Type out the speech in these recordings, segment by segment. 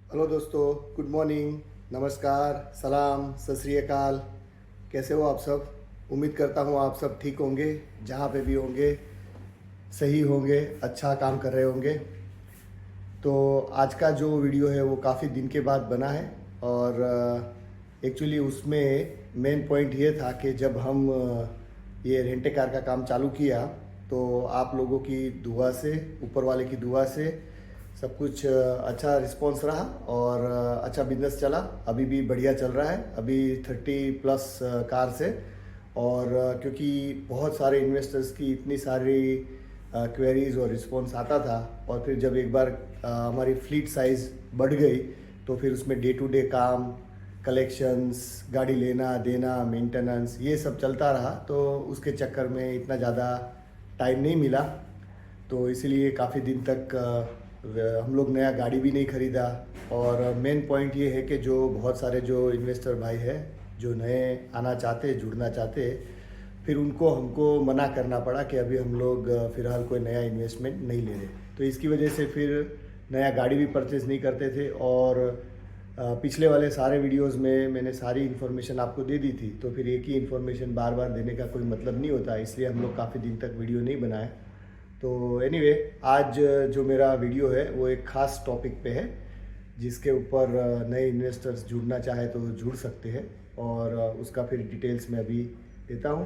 Hello दोस्तों, good morning, नमस्कार, सलाम, सत श्री अकाल। कैसे हो आप सब? उम्मीद करता हूँ आप सब ठीक होंगे, जहाँ पे भी होंगे सही होंगे, अच्छा काम कर रहे होंगे। तो आज का जो वीडियो है वो काफ़ी दिन के बाद बना है और एक्चुअली उसमें मेन पॉइंट ये था कि जब हम ये रेंटे कार का काम चालू किया तो आप लोगों की दुआ से, ऊपर वाले की दुआ से सब कुछ अच्छा रिस्पॉन्स रहा और अच्छा बिजनेस चला। अभी भी बढ़िया चल रहा है, अभी 30+ कार से। और क्योंकि बहुत सारे इन्वेस्टर्स की इतनी सारी क्वेरीज और रिस्पॉन्स आता था और फिर जब एक बार हमारी फ्लीट साइज़ बढ़ गई तो फिर उसमें डे टू डे काम, कलेक्शंस, गाड़ी लेना देना, मेंटेनेंस, ये सब चलता रहा। तो उसके चक्कर में इतना ज़्यादा टाइम नहीं मिला, तो इसीलिए काफ़ी दिन तक हम लोग नया गाड़ी भी नहीं ख़रीदा। और मेन पॉइंट ये है कि जो बहुत सारे जो इन्वेस्टर भाई हैं जो नए आना चाहते, जुड़ना चाहते, फिर उनको हमको मना करना पड़ा कि अभी हम लोग फ़िलहाल कोई नया इन्वेस्टमेंट नहीं ले रहे। तो इसकी वजह से फिर नया गाड़ी भी परचेज़ नहीं करते थे। और पिछले वाले सारे वीडियोस में मैंने सारी इन्फॉर्मेशन आपको दे दी थी, तो फिर एक ही इन्फॉर्मेशन बार बार देने का कोई मतलब नहीं होता, इसलिए हम लोग काफ़ी दिन तक वीडियो नहीं बनाए। तो एनीवे, आज जो मेरा वीडियो है वो एक ख़ास टॉपिक पे है जिसके ऊपर नए इन्वेस्टर्स जुड़ना चाहे तो जुड़ सकते हैं और उसका फिर डिटेल्स मैं अभी देता हूँ।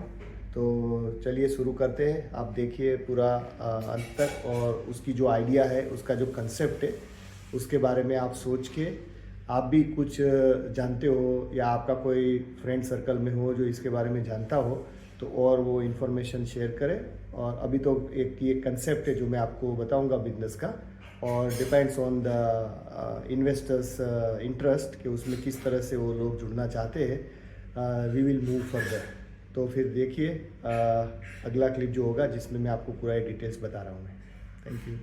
तो चलिए शुरू करते हैं। आप देखिए पूरा अंत तक, और उसकी जो आइडिया है, उसका जो कंसेप्ट है, उसके बारे में आप सोच के आप भी कुछ जानते हो या आपका कोई फ्रेंड सर्कल में हो जो इसके बारे में जानता हो तो और वो इन्फॉर्मेशन शेयर करें। और अभी तो एक ये कंसेप्ट है जो मैं आपको बताऊंगा बिजनेस का, और depends on the investors interest कि उसमें किस तरह से वो लोग जुड़ना चाहते हैं। We will move further. तो फिर देखिए अगला क्लिप जो होगा जिसमें मैं आपको पूरा डिटेल्स बता रहा हूँ मैं। Thank you.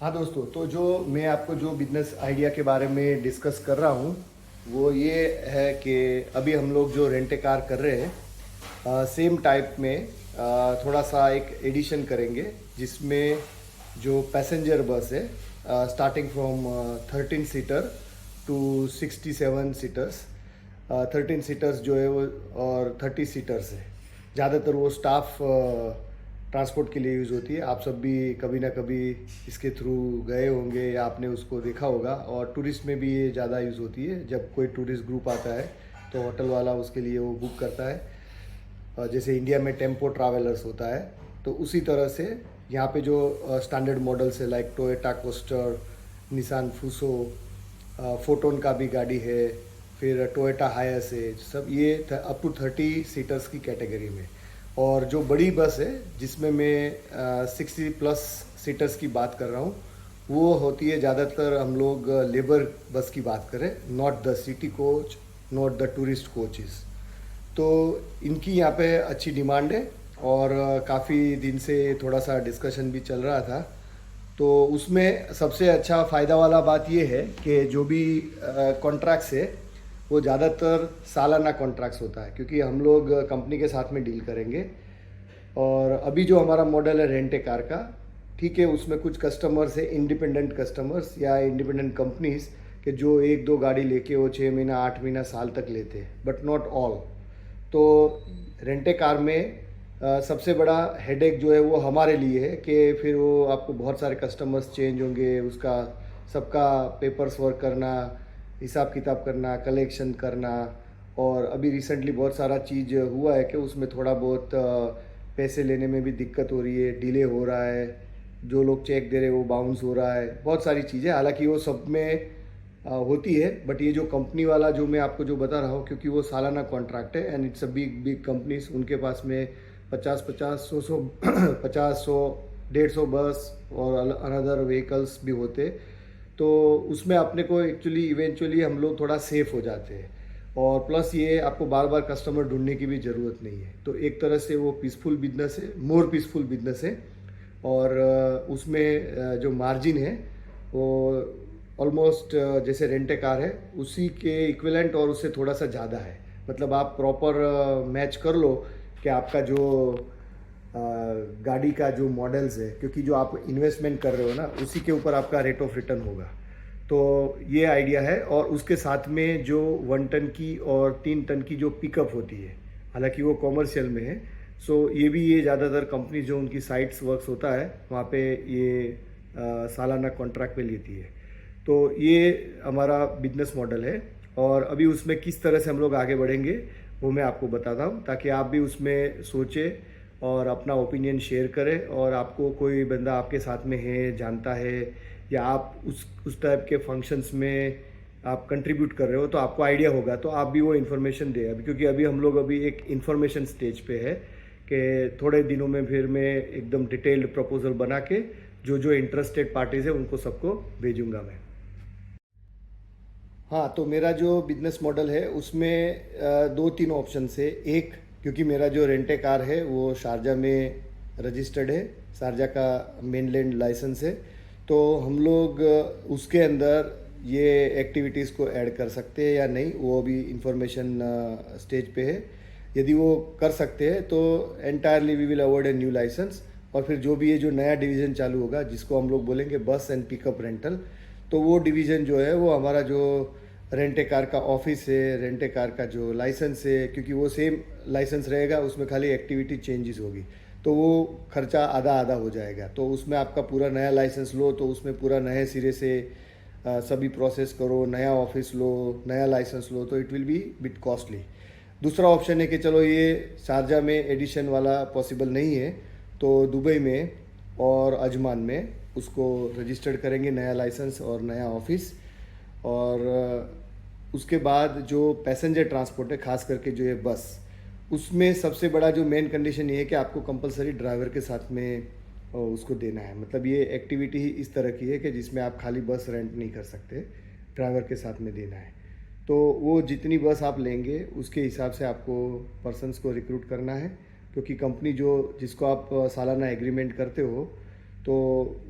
हाँ दोस्तों, तो जो मैं आपको जो बिजनेस आइडिया के बारे में डिस्कस कर रहा हूँ वो ये है कि अभी हम लोग जो रेंटे कार कर रहे हैं सेम टाइप में थोड़ा सा एक एडिशन करेंगे जिसमें जो पैसेंजर बस है starting from 13 seater to 67 seaters. 13 seaters जो है वो और 30 सीटर्स है। ज़्यादातर वो स्टाफ ट्रांसपोर्ट के लिए यूज़ होती है। आप सब भी कभी ना कभी इसके थ्रू गए होंगे या आपने उसको देखा होगा। और टूरिस्ट में भी ये ज़्यादा यूज़ होती है। जब कोई टूरिस्ट ग्रुप आता है तो होटल वाला उसके लिए वो बुक करता है। जैसे इंडिया में टेम्पो ट्रैवलर्स होता है, तो उसी तरह से यहाँ पे जो स्टैंडर्ड मॉडल्स है like Toyota Coaster, Nissan Fuso, Foton का भी गाड़ी है, फिर टोयोटा हायस है, सब ये अप टू 30 सीटर्स की कैटेगरी में। और जो बड़ी बस है जिसमें मैं 60+ सीटर्स की बात कर रहा हूँ, वो होती है ज़्यादातर हम लोग लेबर बस की बात करें, not the city coach, not the tourist coaches. तो इनकी यहाँ पे अच्छी डिमांड है और काफ़ी दिन से थोड़ा सा डिस्कशन भी चल रहा था। तो उसमें सबसे अच्छा फ़ायदा वाला बात ये है कि जो भी कॉन्ट्रैक्ट्स है वो ज़्यादातर सालाना कॉन्ट्रैक्ट्स होता है, क्योंकि हम लोग कंपनी के साथ में डील करेंगे। और अभी जो हमारा मॉडल है रेंट ए कार का, ठीक है, उसमें कुछ कस्टमर्स है, इंडिपेंडेंट कस्टमर्स या इंडिपेंडेंट कंपनीज के जो एक दो गाड़ी लेके वो 6 महीना 8 महीना साल तक लेते हैं, बट नॉट ऑल। तो रेंटे कार में सबसे बड़ा हेडेक जो है वो हमारे लिए है कि फिर वो आपको बहुत सारे कस्टमर्स चेंज होंगे, उसका सबका पेपर्स वर्क करना, हिसाब किताब करना, कलेक्शन करना। और अभी रिसेंटली बहुत सारा चीज़ हुआ है कि उसमें थोड़ा बहुत पैसे लेने में भी दिक्कत हो रही है, डिले हो रहा है, जो लोग चेक दे रहे हैं वो बाउंस हो रहा है, बहुत सारी चीज़ें। हालांकि वो सब में होती है, बट ये जो कंपनी वाला जो मैं आपको जो बता रहा हूँ, क्योंकि वो सालाना कॉन्ट्रैक्ट है and it's a big big companies, उनके पास में 50-50 100 50 100 150 बस और अनदर व्हीकल्स भी होते। तो उसमें अपने को एक्चुअली इवेंचुअली हम लोग थोड़ा सेफ हो जाते हैं। और प्लस ये आपको बार बार कस्टमर ढूंढने की भी ज़रूरत नहीं है। तो एक तरह से वो पीसफुल बिजनेस है, मोर पीसफुल बिजनेस है। और उसमें जो मार्जिन है वो ऑलमोस्ट जैसे रेंट ए कार है उसी के इक्विवेलेंट और उससे थोड़ा सा ज़्यादा है। मतलब आप प्रॉपर मैच कर लो कि आपका जो गाड़ी का जो मॉडल्स है, क्योंकि जो आप इन्वेस्टमेंट कर रहे हो ना उसी के ऊपर आपका रेट ऑफ रिटर्न होगा। तो ये आइडिया है। और उसके साथ में जो 1 टन की और 3 टन की जो पिकअप होती है, हालांकि वो कॉमर्शियल में है, सो ये भी ये ज़्यादातर कंपनी जो उनकी साइट्स वर्क्स होता है वहाँ पे ये सालाना कॉन्ट्रैक्ट पे लेती है। तो ये हमारा बिजनेस मॉडल है और अभी उसमें किस तरह से हम लोग आगे बढ़ेंगे वो मैं आपको बताता हूँ, ताकि आप भी उसमें सोचें और अपना ओपिनियन शेयर करें। और आपको कोई बंदा आपके साथ में है, जानता है, या आप उस टाइप के फंक्शंस में आप कंट्रीब्यूट कर रहे हो तो आपको आइडिया होगा, तो आप भी वो इन्फॉर्मेशन दें। अभी क्योंकि अभी हम लोग अभी एक इन्फॉर्मेशन स्टेज पे है कि थोड़े दिनों में फिर मैं एकदम डिटेल्ड प्रपोजल बना के जो जो इंटरेस्टेड पार्टीज़ है उनको सबको भेजूंगा मैं। हाँ, तो मेरा जो बिजनेस मॉडल है उसमें 2-3 ऑप्शन है। एक, क्योंकि मेरा जो रेंटे कार है वो शारजा में रजिस्टर्ड है, शारजा का मेनलैंड लाइसेंस है, तो हम लोग उसके अंदर ये एक्टिविटीज़ को ऐड कर सकते हैं या नहीं, वो अभी इंफॉर्मेशन स्टेज पे है। यदि वो कर सकते हैं तो entirely we will award a new license. और फिर जो भी ये जो नया डिवीज़न चालू होगा जिसको हम लोग बोलेंगे बस एंड पिकअप रेंटल, तो वो डिवीज़न जो है वो हमारा जो रेंटे कार का ऑफिस है, रेंटे कार का जो लाइसेंस है, क्योंकि वो सेम लाइसेंस रहेगा, उसमें खाली एक्टिविटी चेंजेस होगी, तो वो खर्चा आधा आधा हो जाएगा। तो उसमें आपका पूरा नया लाइसेंस लो तो उसमें पूरा नए सिरे से सभी प्रोसेस करो, नया ऑफिस लो, नया लाइसेंस लो, तो it will be bit costly. दूसरा ऑप्शन है कि चलो ये शारजा में एडिशन वाला पॉसिबल नहीं है, तो दुबई में और अजमान में उसको रजिस्टर्ड करेंगे, नया लाइसेंस और नया ऑफिस। और उसके बाद जो पैसेंजर ट्रांसपोर्ट है, खास करके जो ये बस, उसमें सबसे बड़ा जो मेन कंडीशन ये है कि आपको कंपलसरी ड्राइवर के साथ में उसको देना है। मतलब ये एक्टिविटी ही इस तरह की है कि जिसमें आप खाली बस रेंट नहीं कर सकते, ड्राइवर के साथ में देना है। तो वो जितनी बस आप लेंगे उसके हिसाब से आपको पर्सनस को रिक्रूट करना है, क्योंकि कंपनी जो जिसको आप सालाना एग्रीमेंट करते हो तो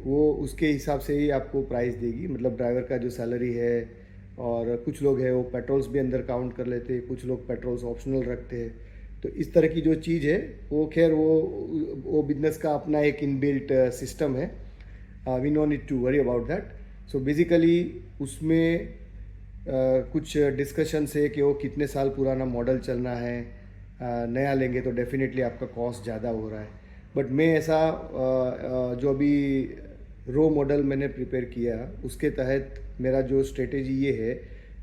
वो उसके हिसाब से ही आपको प्राइस देगी। मतलब ड्राइवर का जो सैलरी है, और कुछ लोग हैं वो पेट्रोल्स भी अंदर काउंट कर लेते हैं, कुछ लोग पेट्रोल्स ऑप्शनल रखते हैं। तो इस तरह की जो चीज़ है वो खैर वो बिजनेस का अपना एक इनबिल्ट सिस्टम है, we no need to worry about that. So basically उसमें कुछ डिस्कशंस है कि वो कितने साल पुराना मॉडल चलना है, नया लेंगे तो डेफिनेटली आपका कॉस्ट ज़्यादा हो रहा है। बट मैं ऐसा जो अभी रो मॉडल मैंने प्रिपेयर किया उसके तहत मेरा जो स्ट्रेटेजी ये है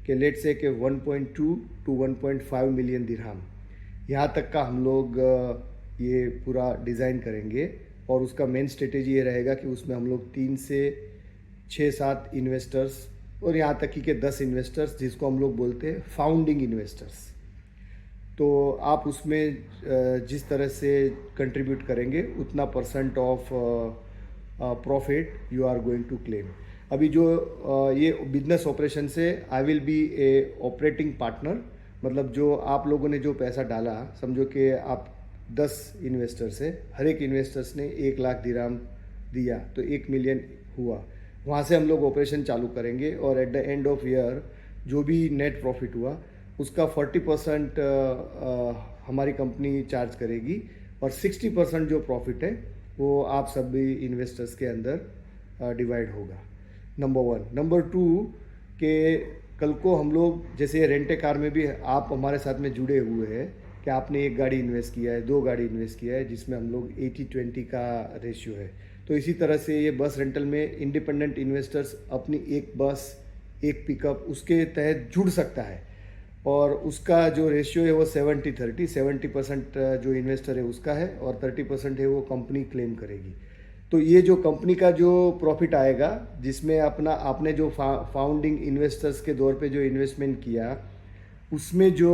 कि लेट्स से कि 1.2 टू 1.5 मिलियन दिरहम यहाँ तक का हम लोग ये पूरा डिज़ाइन करेंगे। और उसका मेन स्ट्रेटेजी ये रहेगा कि उसमें हम लोग 3 से 6-7 इन्वेस्टर्स और यहाँ तक कि 10 इन्वेस्टर्स, जिसको हम लोग बोलते हैं फाउंडिंग इन्वेस्टर्स, तो आप उसमें जिस तरह से कंट्रीब्यूट करेंगे उतना % of profit you are going to claim. अभी जो ये बिजनेस ऑपरेशन से I will be a operating partner. मतलब जो आप लोगों ने जो पैसा डाला, समझो कि आप 10 इन्वेस्टर्स है, हर एक इन्वेस्टर्स ने 1 लाख दिरहम दिया तो 1 मिलियन हुआ। वहाँ से हम लोग ऑपरेशन चालू करेंगे और at the end of year जो भी नेट प्रॉफिट हुआ उसका 40% हमारी कंपनी चार्ज करेगी और 60% जो प्रॉफिट है वो आप सभी इन्वेस्टर्स के अंदर डिवाइड होगा। नंबर 1। नंबर 2 कि कल को हम लोग जैसे रेंटे कार में भी आप हमारे साथ में जुड़े हुए हैं कि आपने 1 गाड़ी इन्वेस्ट किया है, 2 गाड़ी इन्वेस्ट किया है, जिसमें हम लोग 80-20 का रेशियो है। तो इसी तरह से ये बस रेंटल में इंडिपेंडेंट इन्वेस्टर्स अपनी 1 बस 1 पिकअप उसके तहत जुड़ सकता है और उसका जो रेशियो है वो 70-30, 70% जो इन्वेस्टर है उसका है और 30% है वो कंपनी क्लेम करेगी। तो ये जो कंपनी का जो प्रॉफिट आएगा, जिसमें आपने जो फाउंडिंग इन्वेस्टर्स के दौर पे जो इन्वेस्टमेंट किया उसमें जो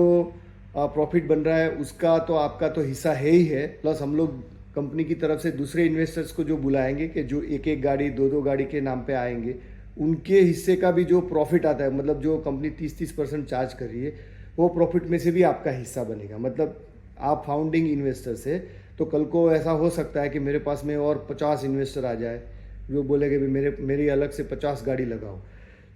प्रॉफिट बन रहा है उसका तो आपका तो हिस्सा है ही है, प्लस हम लोग कंपनी की तरफ से दूसरे इन्वेस्टर्स को जो बुलाएंगे कि जो 1-1 गाड़ी 2-2 गाड़ी के नाम पे आएंगे, उनके हिस्से का भी जो प्रॉफिट आता है, मतलब जो कंपनी 30% चार्ज कर रही है वो प्रॉफिट में से भी आपका हिस्सा बनेगा। मतलब आप फाउंडिंग इन्वेस्टर्स है तो कल को ऐसा हो सकता है कि मेरे पास में और 50 इन्वेस्टर आ जाए जो बोलेंगे भी मेरी अलग से 50 गाड़ी लगाओ।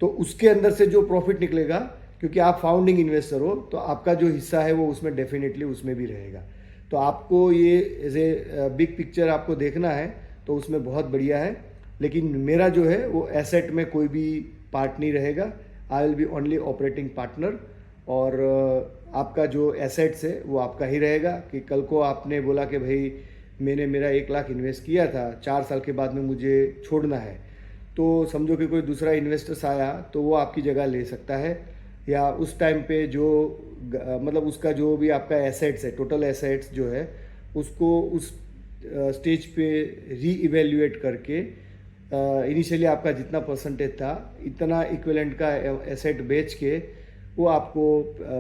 तो उसके अंदर से जो प्रॉफिट निकलेगा, क्योंकि आप फाउंडिंग इन्वेस्टर हो तो आपका जो हिस्सा है वो उसमें डेफिनेटली उसमें भी रहेगा। तो आपको ये एज ए बिग पिक्चर आपको देखना है तो उसमें बहुत बढ़िया है। लेकिन मेरा जो है वो एसेट में कोई भी पार्ट नहीं रहेगा, आई will B only operating partner. और आपका जो एसेट्स है वो आपका ही रहेगा कि कल को आपने बोला कि भाई मैंने मेरा 1 लाख इन्वेस्ट किया था, 4 साल के बाद में मुझे छोड़ना है, तो समझो कि कोई दूसरा इन्वेस्टर्स आया तो वो आपकी जगह ले सकता है, या उस टाइम पे जो मतलब उसका जो भी आपका एसेट्स है, टोटल एसेट्स जो है उसको उस स्टेज पे री इवेल्युएट करके इनिशियली आपका जितना परसेंटेज था इतना इक्विवेलेंट का एसेट बेच के वो आपको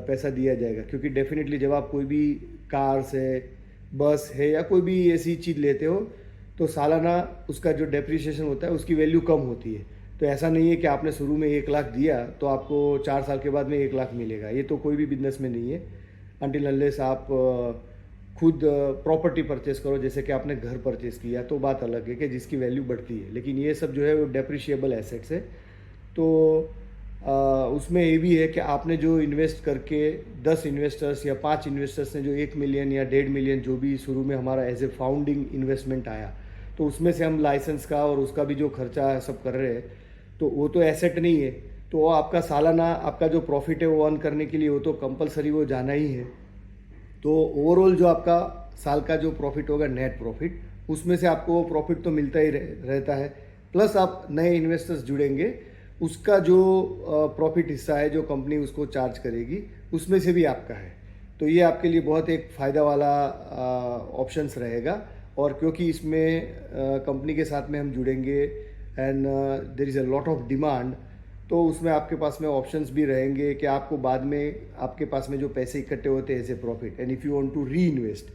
पैसा दिया जाएगा। क्योंकि डेफिनेटली जब आप कोई भी कार्स है, बस है या कोई भी ऐसी चीज़ लेते हो तो सालाना उसका जो डेप्रिसिएशन होता है उसकी वैल्यू कम होती है। तो ऐसा नहीं है कि आपने शुरू में 1 लाख दिया तो आपको 4 साल के बाद में 1 लाख मिलेगा, ये तो कोई भी बिजनेस में नहीं है। अनटिल अनलेस आप खुद प्रॉपर्टी परचेस करो, जैसे कि आपने घर परचेस किया तो बात अलग है कि जिसकी वैल्यू बढ़ती है, लेकिन ये सब जो है वो डेप्रिशिएबल एसेट्स है। तो उसमें ये भी है कि आपने जो इन्वेस्ट करके 10 इन्वेस्टर्स या 5 इन्वेस्टर्स ने जो 1 मिलियन या 1.5 मिलियन जो भी शुरू में हमारा एज ए फाउंडिंग इन्वेस्टमेंट आया, तो उसमें से हम लाइसेंस का और उसका भी जो खर्चा है सब कर रहे हैं, तो वो तो एसेट नहीं है। तो वो आपका सालाना आपका जो प्रॉफिट है वो अर्न करने के लिए वो तो कंपलसरी वो जाना ही है। तो ओवरऑल जो आपका साल का जो प्रॉफिट होगा, नेट प्रॉफिट, उसमें से आपको प्रॉफिट तो मिलता ही रहता है। प्लस आप नए इन्वेस्टर्स जुड़ेंगे, उसका जो प्रॉफिट हिस्सा है जो कंपनी उसको चार्ज करेगी उसमें से भी आपका है। तो ये आपके लिए बहुत एक फ़ायदा वाला ऑप्शंस रहेगा। और क्योंकि इसमें कंपनी के साथ में हम जुड़ेंगे and there is a lot of demand, तो उसमें आपके पास में ऑप्शंस भी रहेंगे कि आपको बाद में आपके पास में जो पैसे इकट्ठे होते हैं as a profit, and if you want to reinvest,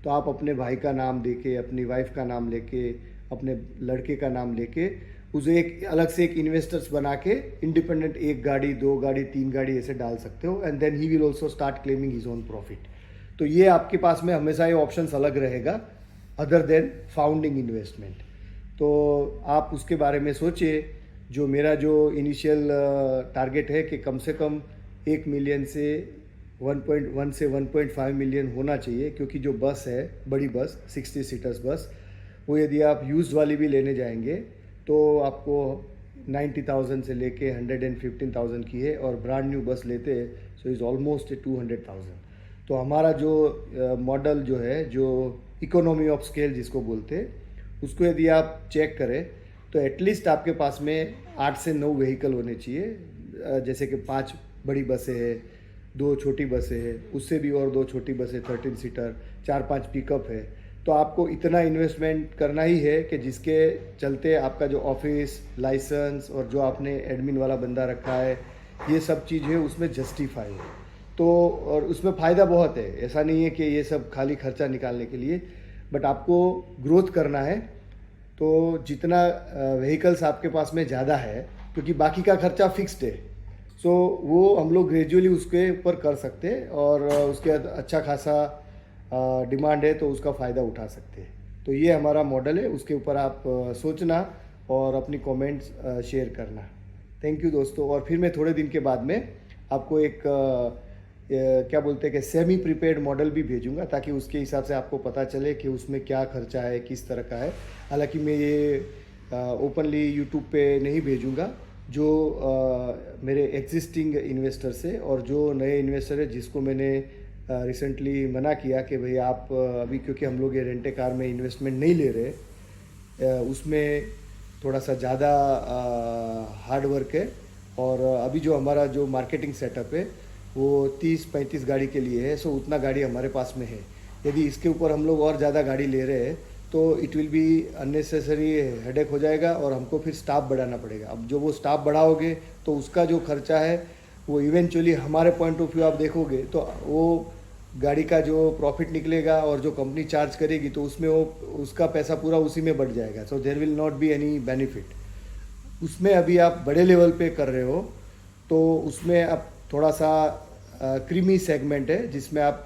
तो आप अपने भाई का नाम देके, अपनी वाइफ का नाम लेके, अपने लड़के का नाम लेके उसे एक अलग से एक इन्वेस्टर्स बना के इंडिपेंडेंट 1 गाड़ी, 2 गाड़ी, 3 गाड़ी ऐसे डाल सकते हो, and then he will also start claiming his own profit. तो ये आपके पास में हमेशा ये ऑप्शंस अलग रहेगा अदर देन फाउंडिंग इन्वेस्टमेंट। तो आप उसके बारे में सोचिए। जो मेरा जो इनिशियल टारगेट है कि कम से कम 1 मिलियन से 1.1 से 1.5 मिलियन होना चाहिए, क्योंकि जो बस है, बड़ी बस 60 सीटर्स बस, वो यदि आप यूज्ड वाली भी लेने जाएंगे तो आपको 90,000 से लेके 115,000 की है, और ब्रांड न्यू बस लेते हैं सो इज़ ऑलमोस्ट 200,000। तो हमारा जो मॉडल जो है, जो इकोनॉमी ऑफ स्केल जिसको बोलते हैं, उसको यदि आप चेक करें तो एटलीस्ट आपके पास में 8 से 9 व्हीकल होने चाहिए। जैसे कि 5 बड़ी बसें हैं, 2 छोटी बसें हैं, उससे भी और 2 छोटी बसें 13 सीटर, 4-5 पिकअप है। तो आपको इतना इन्वेस्टमेंट करना ही है कि जिसके चलते आपका जो ऑफिस लाइसेंस और जो आपने एडमिन वाला बंदा रखा है, ये सब चीज़ है उसमें जस्टिफाई है। तो और उसमें फ़ायदा बहुत है, ऐसा नहीं है कि ये सब खाली खर्चा निकालने के लिए, बट आपको ग्रोथ करना है। तो जितना व्हीकल्स आपके पास में ज़्यादा है, क्योंकि बाकी का खर्चा फिक्स्ड है, सो वो हम लोग ग्रेजुअली उसके ऊपर कर सकते हैं, और उसके अच्छा खासा डिमांड है तो उसका फ़ायदा उठा सकते हैं। तो ये हमारा मॉडल है, उसके ऊपर आप सोचना और अपनी कमेंट्स शेयर करना। थैंक यू दोस्तों। और फिर मैं थोड़े दिन के बाद में आपको एक क्या बोलते हैं कि सेमी प्रीपेड मॉडल भी भेजूंगा, ताकि उसके हिसाब से आपको पता चले कि उसमें क्या खर्चा है, किस तरह का है। हालांकि मैं ये ओपनली यूट्यूब पे नहीं भेजूंगा। जो मेरे एग्जिस्टिंग इन्वेस्टर्स है और जो नए इन्वेस्टर है जिसको मैंने रिसेंटली मना किया कि भाई आप अभी, क्योंकि हम लोग ये रेंटे कार में इन्वेस्टमेंट नहीं ले रहे, उसमें थोड़ा सा ज़्यादा हार्ड वर्क है। और अभी जो हमारा जो मार्केटिंग सेटअप है वो 30-35 गाड़ी के लिए है, सो उतना गाड़ी हमारे पास में है। यदि इसके ऊपर हम लोग और ज़्यादा गाड़ी ले रहे हैं तो it will be unnecessary headache हो जाएगा, और हमको फिर स्टाफ बढ़ाना पड़ेगा। अब जो वो स्टाफ बढ़ाओगे तो उसका जो खर्चा है वो इवेंचुअली हमारे पॉइंट ऑफ व्यू आप देखोगे तो वो गाड़ी का जो प्रॉफिट निकलेगा और जो कंपनी चार्ज करेगी तो उसमें वो उसका पैसा पूरा उसी में बढ़ जाएगा। So there will not be any benefit. उसमें अभी आप बड़े लेवल पे कर रहे हो तो उसमें आप थोड़ा सा क्रीमी सेगमेंट है, जिसमें आप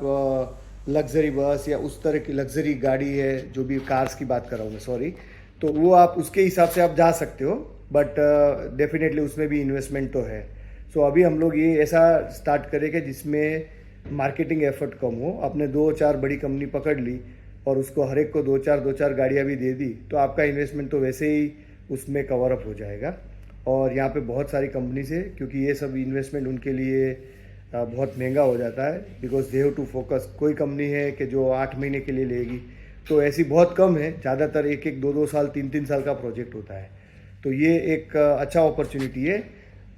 लग्जरी बस या उस तरह की लग्जरी गाड़ी है, जो भी कार्स की बात कर रहा हूँ मैं, सॉरी, तो वो आप उसके हिसाब से आप जा सकते हो। बट डेफिनेटली उसमें भी इन्वेस्टमेंट तो है। सो अभी हम लोग ये ऐसा स्टार्ट करेंगे जिसमें मार्केटिंग एफर्ट कम हो। आपने 2-4 बड़ी कंपनी पकड़ ली और उसको हर एक को 2-4 गाड़ियाँ भी दे दी तो आपका इन्वेस्टमेंट तो वैसे ही उसमें कवर अप हो जाएगा। और यहाँ पे बहुत सारी कंपनीज है, क्योंकि ये सब इन्वेस्टमेंट उनके लिए बहुत महंगा हो जाता है, because they have to focus. कोई कंपनी है कि जो 8 महीने के लिए लेगी, तो ऐसी बहुत कम है। ज़्यादातर 1-1, 2-2 साल, 3-3 साल का प्रोजेक्ट होता है। तो ये एक अच्छा अपॉर्चुनिटी है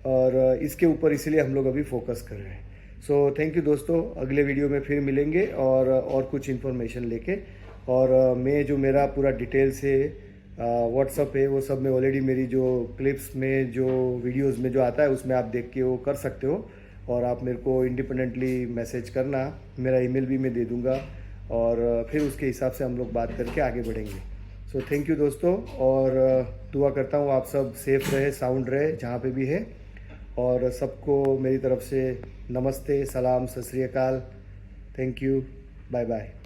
और इसके ऊपर इसलिए हम लोग अभी फोकस कर रहे हैं। सो थैंक यू दोस्तों, अगले वीडियो में फिर मिलेंगे और कुछ इन्फॉर्मेशन लेके। और मैं जो मेरा पूरा डिटेल्स है व्हाट्सअप है, वो सब मैं ऑलरेडी मेरी जो क्लिप्स में, जो वीडियोस में जो आता है उसमें आप देख के वो कर सकते हो। और आप मेरे को इंडिपेंडेंटली मैसेज करना, मेरा ईमेल भी मैं दे दूंगा और फिर उसके हिसाब से हम लोग बात करके आगे बढ़ेंगे। सो थैंक यू दोस्तों, और दुआ करता हूँ आप सब सेफ रहे, साउंड रहे जहाँ पे भी है। और सबको मेरी तरफ से नमस्ते, सलाम, सत श्री अकाल, थैंक यू, बाय बाय।